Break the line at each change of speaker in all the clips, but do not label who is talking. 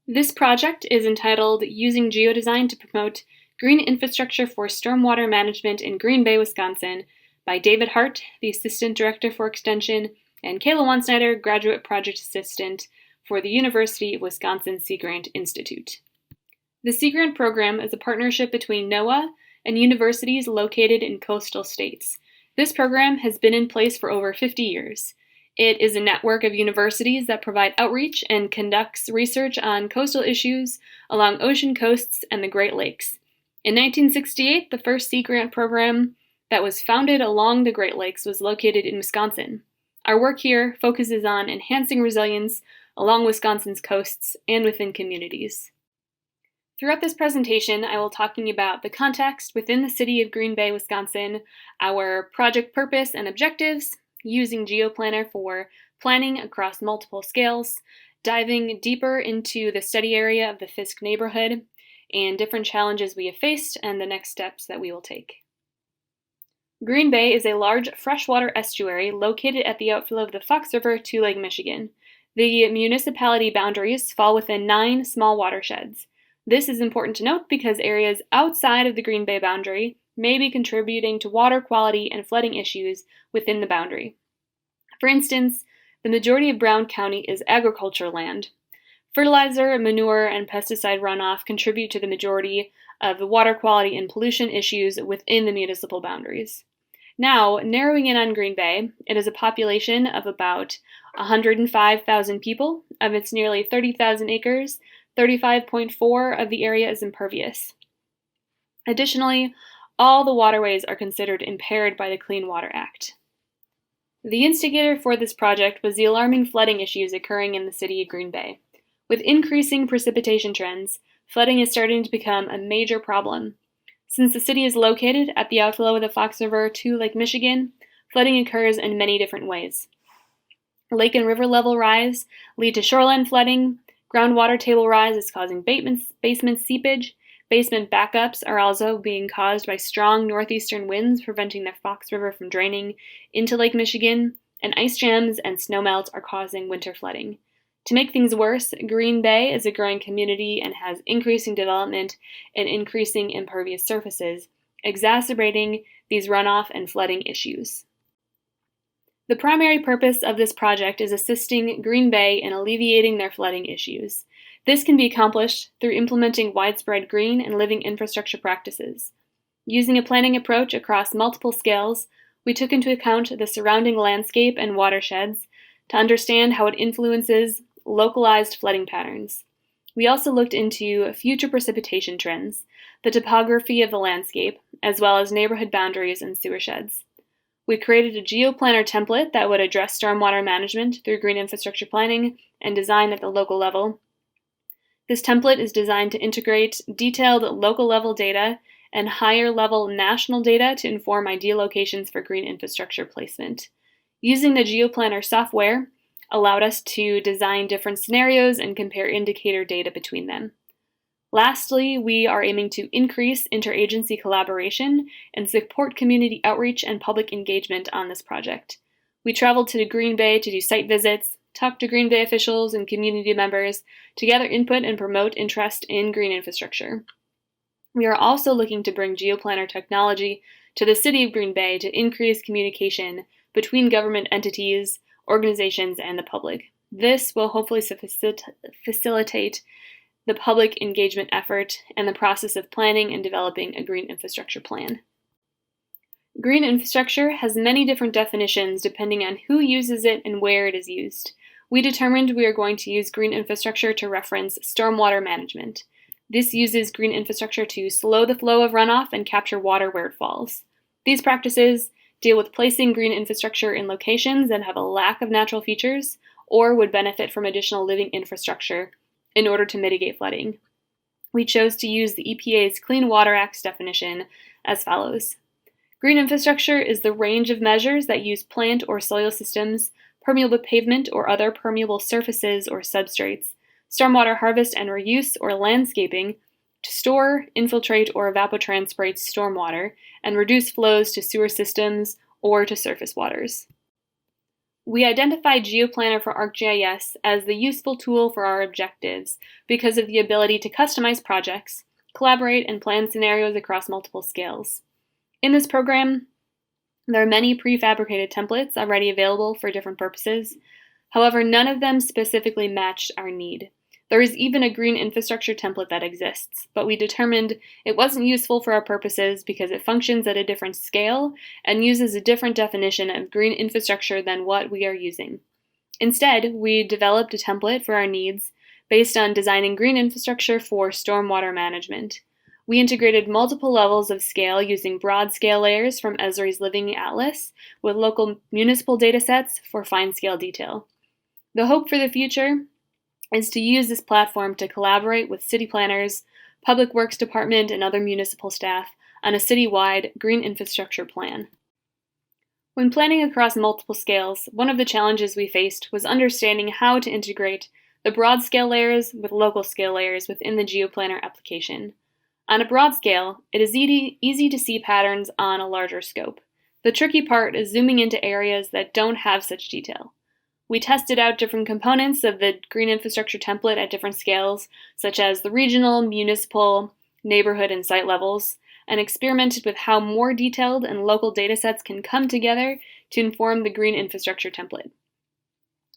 This project is entitled Using GeoDesign to Promote Green Infrastructure for Stormwater Management in Green Bay, Wisconsin by David Hart, the Assistant Director for Extension, and Kayla Wansnyder, Graduate Project Assistant for the University of Wisconsin Sea Grant Institute. The Sea Grant program is a partnership between NOAA and universities located in coastal states. This program has been in place for over 50 years. It is a network of universities that provide outreach and conducts research on coastal issues along ocean coasts and the Great Lakes. In 1968, the first Sea Grant program that was founded along the Great Lakes was located in Wisconsin. Our work here focuses on enhancing resilience along Wisconsin's coasts and within communities. Throughout this presentation, I will be talking about the context within the city of Green Bay, Wisconsin, our project purpose and objectives, using GeoPlanner for planning across multiple scales, diving deeper into the study area of the Fisk neighborhood, and different challenges we have faced and the next steps that we will take. Green Bay is a large freshwater estuary located at the outflow of the Fox River to Lake Michigan. The municipality boundaries fall within 9 small watersheds. This is important to note because areas outside of the Green Bay boundary may be contributing to water quality and flooding issues within the boundary. For instance, the majority of Brown County is agricultural land. Fertilizer, manure, and pesticide runoff contribute to the majority of the water quality and pollution issues within the municipal boundaries. Now, narrowing in on Green Bay, it is a population of about 105,000 people. Of its nearly 30,000 acres, 35.4% of the area is impervious. Additionally, all the waterways are considered impaired by the Clean Water Act. The instigator for this project was the alarming flooding issues occurring in the city of Green Bay. With increasing precipitation trends, flooding is starting to become a major problem. Since the city is located at the outflow of the Fox River to Lake Michigan, flooding occurs in many different ways. Lake and river level rise lead to shoreline flooding. Groundwater table rise is causing basement seepage. Basement backups are also being caused by strong northeastern winds preventing the Fox River from draining into Lake Michigan, and ice jams and snowmelt are causing winter flooding. To make things worse, Green Bay is a growing community and has increasing development and increasing impervious surfaces, exacerbating these runoff and flooding issues. The primary purpose of this project is assisting Green Bay in alleviating their flooding issues. This can be accomplished through implementing widespread green and living infrastructure practices. Using a planning approach across multiple scales, we took into account the surrounding landscape and watersheds to understand how it influences localized flooding patterns. We also looked into future precipitation trends, the topography of the landscape, as well as neighborhood boundaries and sewersheds. We created a GeoPlanner template that would address stormwater management through green infrastructure planning and design at the local level. This template is designed to integrate detailed local-level data and higher-level national data to inform ideal locations for green infrastructure placement. Using the GeoPlanner software allowed us to design different scenarios and compare indicator data between them. Lastly, we are aiming to increase interagency collaboration and support community outreach and public engagement on this project. We traveled to Green Bay to do site visits, talk to Green Bay officials and community members to gather input and promote interest in green infrastructure. We are also looking to bring GeoPlanner technology to the city of Green Bay to increase communication between government entities, organizations, and the public. This will hopefully facilitate the public engagement effort and the process of planning and developing a green infrastructure plan. Green infrastructure has many different definitions depending on who uses it and where it is used. We determined we are going to use green infrastructure to reference stormwater management. This uses green infrastructure to slow the flow of runoff and capture water where it falls. These practices deal with placing green infrastructure in locations that have a lack of natural features or would benefit from additional living infrastructure in order to mitigate flooding. We chose to use the EPA's Clean Water Act's definition as follows. Green infrastructure is the range of measures that use plant or soil systems, permeable pavement or other permeable surfaces or substrates, stormwater harvest and reuse or landscaping to store, infiltrate, or evapotranspirate stormwater and reduce flows to sewer systems or to surface waters. We identified GeoPlanner for ArcGIS as the useful tool for our objectives because of the ability to customize projects, collaborate, and plan scenarios across multiple scales. In this program, there are many prefabricated templates already available for different purposes. However, none of them specifically matched our need. There is even a green infrastructure template that exists, but we determined it wasn't useful for our purposes because it functions at a different scale and uses a different definition of green infrastructure than what we are using. Instead, we developed a template for our needs based on designing green infrastructure for stormwater management. We integrated multiple levels of scale using broadscale layers from Esri's Living Atlas with local municipal datasets for fine-scale detail. The hope for the future is to use this platform to collaborate with city planners, public works department, and other municipal staff on a citywide green infrastructure plan. When planning across multiple scales, one of the challenges we faced was understanding how to integrate the broad scale layers with local scale layers within the GeoPlanner application. On a broad scale, it is easy to see patterns on a larger scope. The tricky part is zooming into areas that don't have such detail. We tested out different components of the green infrastructure template at different scales, such as the regional, municipal, neighborhood, and site levels, and experimented with how more detailed and local datasets can come together to inform the green infrastructure template.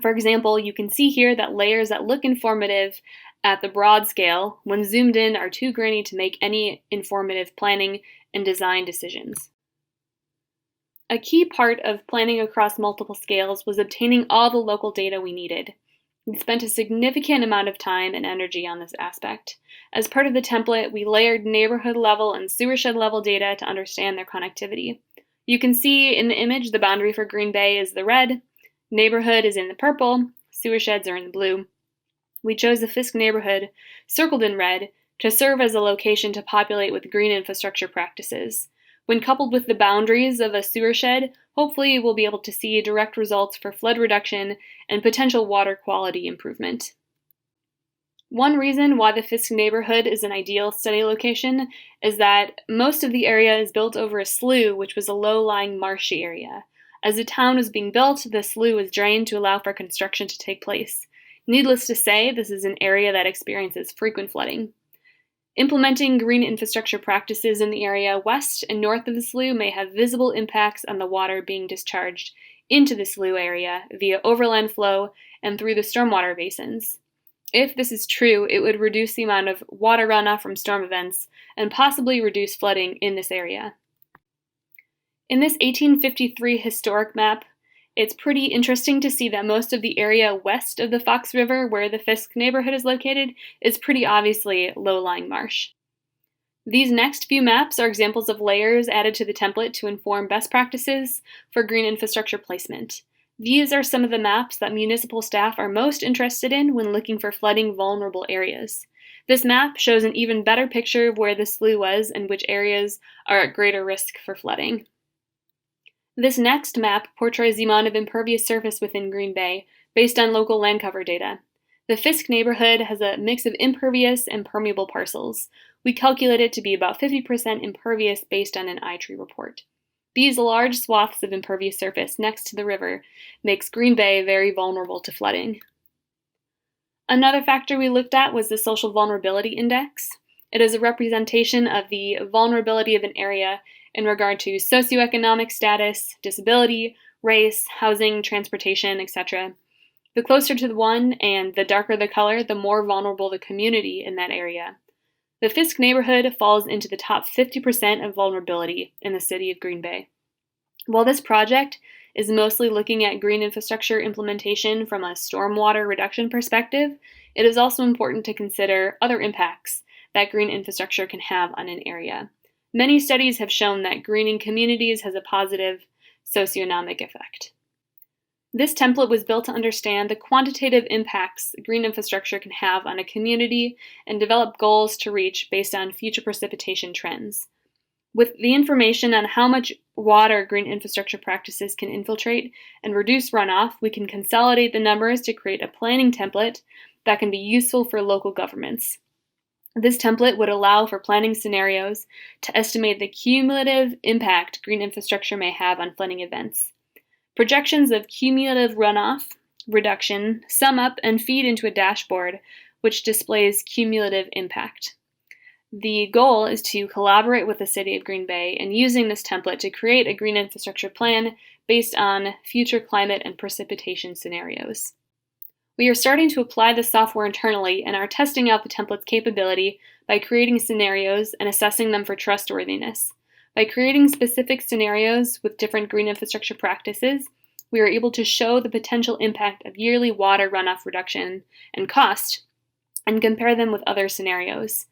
For example, you can see here that layers that look informative at the broad scale, when zoomed in, are too grainy to make any informative planning and design decisions. A key part of planning across multiple scales was obtaining all the local data we needed. We spent a significant amount of time and energy on this aspect. As part of the template, we layered neighborhood level and sewershed level data to understand their connectivity. You can see in the image the boundary for Green Bay is the red, neighborhood is in the purple, sewersheds are in the blue. We chose the Fisk neighborhood, circled in red, to serve as a location to populate with green infrastructure practices. When coupled with the boundaries of a sewershed, hopefully we'll be able to see direct results for flood reduction and potential water quality improvement. One reason why the Fisk neighborhood is an ideal study location is that most of the area is built over a slough, which was a low-lying marshy area. As the town was being built, the slough was drained to allow for construction to take place. Needless to say, this is an area that experiences frequent flooding. Implementing green infrastructure practices in the area west and north of the slough may have visible impacts on the water being discharged into the slough area via overland flow and through the stormwater basins. If this is true, it would reduce the amount of water runoff from storm events and possibly reduce flooding in this area. In this 1853 historic map, it's pretty interesting to see that most of the area west of the Fox River, where the Fisk neighborhood is located, is pretty obviously low-lying marsh. These next few maps are examples of layers added to the template to inform best practices for green infrastructure placement. These are some of the maps that municipal staff are most interested in when looking for flooding vulnerable areas. This map shows an even better picture of where the slough was and which areas are at greater risk for flooding. This next map portrays the amount of impervious surface within Green Bay based on local land cover data. The Fisk neighborhood has a mix of impervious and permeable parcels. We calculate it to be about 50% impervious based on an iTree report. These large swaths of impervious surface next to the river makes Green Bay very vulnerable to flooding. Another factor we looked at was the Social Vulnerability Index. It is a representation of the vulnerability of an area in regard to socioeconomic status, disability, race, housing, transportation, etc. The closer to the one and the darker the color, the more vulnerable the community in that area. The Fisk neighborhood falls into the top 50% of vulnerability in the city of Green Bay. While this project is mostly looking at green infrastructure implementation from a stormwater reduction perspective, it is also important to consider other impacts that green infrastructure can have on an area. Many studies have shown that greening communities has a positive socioeconomic effect. This template was built to understand the quantitative impacts green infrastructure can have on a community and develop goals to reach based on future precipitation trends. With the information on how much water green infrastructure practices can infiltrate and reduce runoff, we can consolidate the numbers to create a planning template that can be useful for local governments. This template would allow for planning scenarios to estimate the cumulative impact green infrastructure may have on flooding events. Projections of cumulative runoff reduction sum up and feed into a dashboard which displays cumulative impact. The goal is to collaborate with the City of Green Bay and using this template to create a green infrastructure plan based on future climate and precipitation scenarios. We are starting to apply this software internally and are testing out the template's capability by creating scenarios and assessing them for trustworthiness. By creating specific scenarios with different green infrastructure practices, we are able to show the potential impact of yearly water runoff reduction and cost and compare them with other scenarios.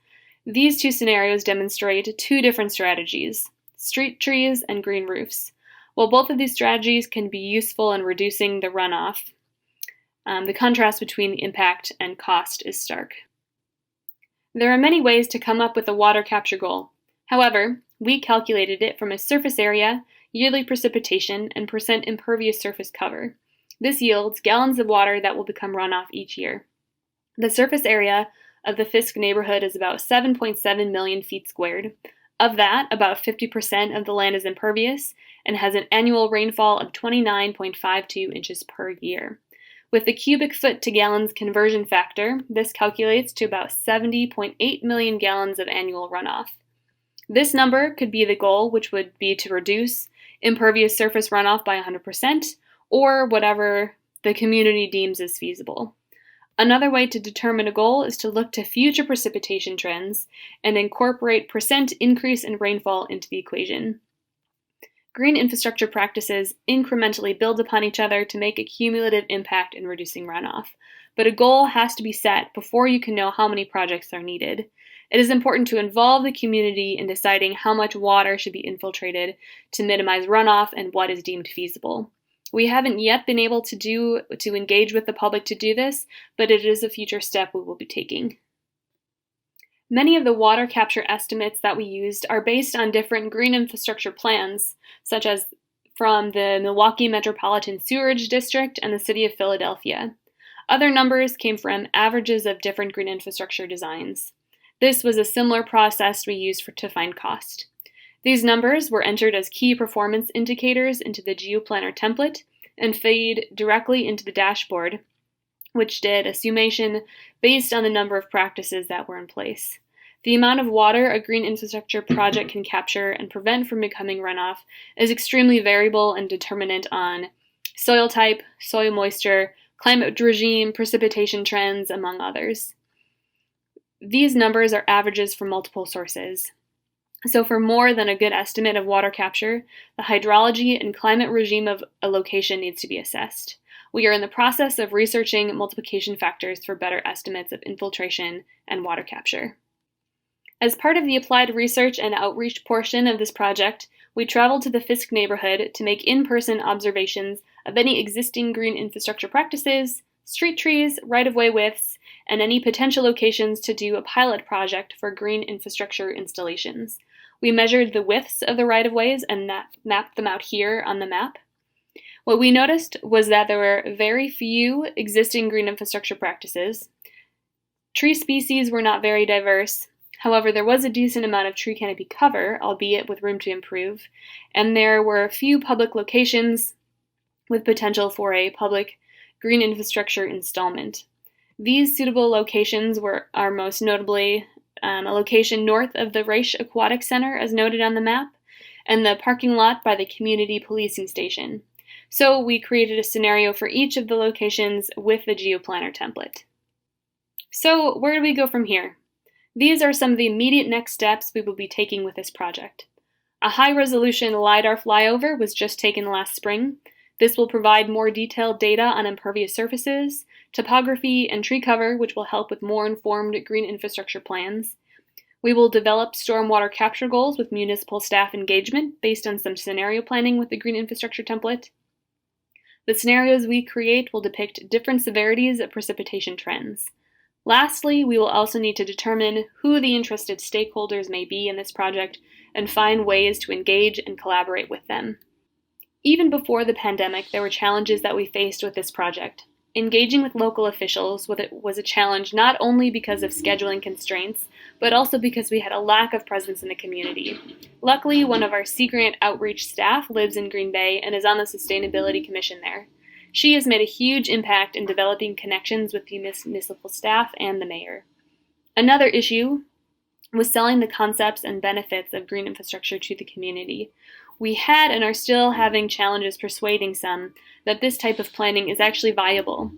These two scenarios demonstrate two different strategies, street trees and green roofs. While both of these strategies can be useful in reducing the runoff, the contrast between the impact and cost is stark. There are many ways to come up with a water capture goal. However, we calculated it from a surface area, yearly precipitation, and percent impervious surface cover. This yields gallons of water that will become runoff each year. The surface area of the Fisk neighborhood is about 7.7 million feet squared. Of that, about 50% of the land is impervious and has an annual rainfall of 29.52 inches per year. With the cubic foot to gallons conversion factor, this calculates to about 70.8 million gallons of annual runoff. This number could be the goal, which would be to reduce impervious surface runoff by 100%, or whatever the community deems as feasible. Another way to determine a goal is to look to future precipitation trends and incorporate percent increase in rainfall into the equation. Green infrastructure practices incrementally build upon each other to make a cumulative impact in reducing runoff, but a goal has to be set before you can know how many projects are needed. It is important to involve the community in deciding how much water should be infiltrated to minimize runoff and what is deemed feasible. We haven't yet been able to engage with the public to do this, but it is a future step we will be taking. Many of the water capture estimates that we used are based on different green infrastructure plans, such as from the Milwaukee Metropolitan Sewerage District and the City of Philadelphia. Other numbers came from averages of different green infrastructure designs. This was a similar process we used to find cost. These numbers were entered as key performance indicators into the GeoPlanner template and feed directly into the dashboard, which did a summation based on the number of practices that were in place. The amount of water a green infrastructure project can capture and prevent from becoming runoff is extremely variable and determinant on soil type, soil moisture, climate regime, precipitation trends, among others. These numbers are averages from multiple sources. So for more than a good estimate of water capture, the hydrology and climate regime of a location needs to be assessed. We are in the process of researching multiplication factors for better estimates of infiltration and water capture. As part of the applied research and outreach portion of this project, we traveled to the Fisk neighborhood to make in-person observations of any existing green infrastructure practices, street trees, right-of-way widths, and any potential locations to do a pilot project for green infrastructure installations. We measured the widths of the right-of-ways and mapped them out here on the map. What we noticed was that there were very few existing green infrastructure practices. Tree species were not very diverse. However, there was a decent amount of tree canopy cover, albeit with room to improve, and there were a few public locations with potential for a public green infrastructure installment. These suitable locations are most notably a location north of the Reich Aquatic Center, as noted on the map, and the parking lot by the community policing station. So we created a scenario for each of the locations with the GeoPlanner template. So where do we go from here? These are some of the immediate next steps we will be taking with this project. A high-resolution LiDAR flyover was just taken last spring. This will provide more detailed data on impervious surfaces, topography, and tree cover, which will help with more informed green infrastructure plans. We will develop stormwater capture goals with municipal staff engagement based on some scenario planning with the green infrastructure template. The scenarios we create will depict different severities of precipitation trends. Lastly, we will also need to determine who the interested stakeholders may be in this project and find ways to engage and collaborate with them. Even before the pandemic, there were challenges that we faced with this project. Engaging with local officials was a challenge not only because of scheduling constraints, but also because we had a lack of presence in the community. Luckily, one of our Sea Grant outreach staff lives in Green Bay and is on the Sustainability Commission there. She has made a huge impact in developing connections with the municipal staff and the mayor. Another issue was selling the concepts and benefits of green infrastructure to the community. We had and are still having challenges persuading some that this type of planning is actually viable.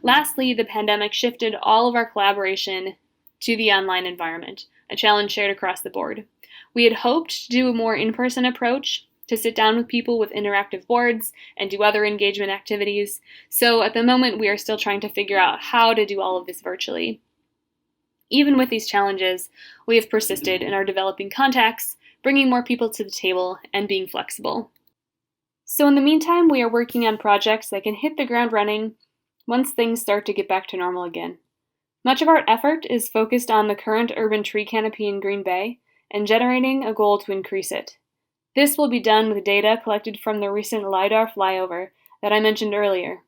Lastly, the pandemic shifted all of our collaboration to the online environment, a challenge shared across the board. We had hoped to do a more in-person approach, to sit down with people with interactive boards and do other engagement activities, so at the moment we are still trying to figure out how to do all of this virtually. Even with these challenges, we have persisted in our developing contacts, bringing more people to the table, and being flexible. So in the meantime, we are working on projects that can hit the ground running once things start to get back to normal again. Much of our effort is focused on the current urban tree canopy in Green Bay and generating a goal to increase it. This will be done with data collected from the recent LiDAR flyover that I mentioned earlier.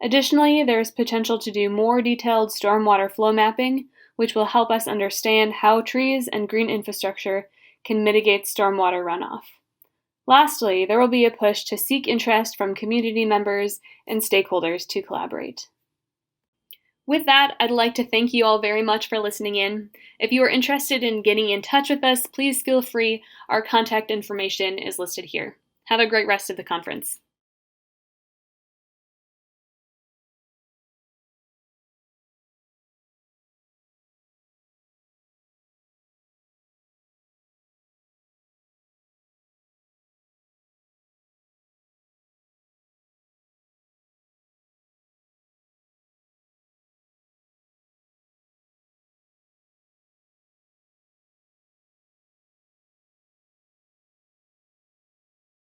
Additionally, there is potential to do more detailed stormwater flow mapping, which will help us understand how trees and green infrastructure can mitigate stormwater runoff. Lastly, there will be a push to seek interest from community members and stakeholders to collaborate. With that, I'd like to thank you all very much for listening in. If you are interested in getting in touch with us, please feel free. Our contact information is listed here. Have a great rest of the conference.